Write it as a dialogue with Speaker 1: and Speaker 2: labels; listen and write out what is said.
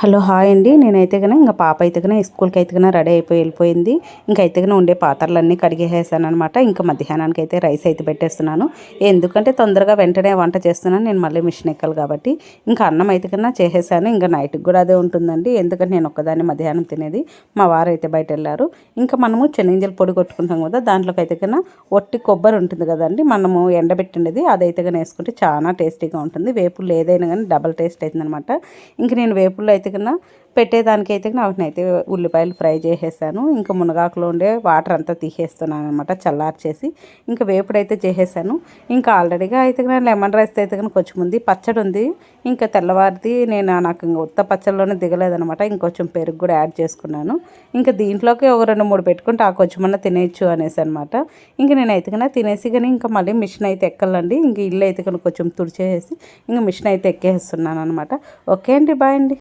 Speaker 1: Hello hi అండి. నేనైతే కనుక ఇంకా పాప అయితే కనుక స్కూల్కి అయితే కనుక రెడీ అయిపోయి వెళ్ళిపోయింది. ఇంకా అయితే కనుక ఉండే పాత్రలన్నీ కడిగేసాను అనమాట. ఇంకా మధ్యాహ్నానికి అయితే రైస్ అయితే పెట్టేస్తున్నాను. ఎందుకంటే తొందరగా వెంటనే వంట చేస్తున్నాను, నేను మళ్ళీ మిషన్ ఎక్కాలి కాబట్టి. ఇంకా అన్నం అయితే కన్నా చేసేసాను. ఇంకా నైట్కి కూడా అదే ఉంటుందండి, ఎందుకంటే నేను ఒక్కదాన్ని మధ్యాహ్నం తినేది. మా వారు అయితే బయట వెళ్ళారు. ఇంకా మనము చెనిగింజల పొడి కొట్టుకుంటాం కదా, దాంట్లోకి అయితే కన్నా ఒట్టి కొబ్బరి ఉంటుంది కదండి, మనము ఎండబెట్టిండేది అదైతే కానీ వేసుకుంటే చాలా టేస్టీగా ఉంటుంది. వేపుళ్ళు ఏదైనా కానీ డబల్ టేస్ట్ అవుతుంది అనమాట. ఇంక నేను వేపుళ్ళు అయితే కన్నా పెట్టేదానికైతే వాటినైతే ఉల్లిపాయలు ఫ్రై చేసేసాను. ఇంకా మునగాకులో ఉండే వాటర్ అంతా తీసేస్తున్నాను అనమాట, చల్లార్చేసి. ఇంకా వేపుడైతే చేసేసాను. ఇంకా ఆల్రెడీగా అయితే లెమన్ రైస్ అయితే కానీ కొంచెం ఉంది, పచ్చడి ఉంది. ఇంకా తెల్లవారిది నాకు ఇంకా ఉత్త పచ్చడిలోనే దిగలేదనమాట, ఇంకొంచెం పెరుగు కూడా యాడ్ చేసుకున్నాను. ఇంకా దీంట్లోకి ఒక 2-3 పెట్టుకుంటే ఆ కొంచెమన్నా తినేయచ్చు అనేసి అనమాట. ఇంకా నేనైతే కన్నా తినేసి కానీ ఇంకా మళ్ళీ మిషన్ అయితే ఎక్కాలండి. ఇంక ఇల్లు అయితే కనుక కొంచెం తుడిచేసి ఇంకా మిషన్ అయితే ఎక్కేస్తున్నాను అనమాట. ఓకే అండి, బాయ్ అండి.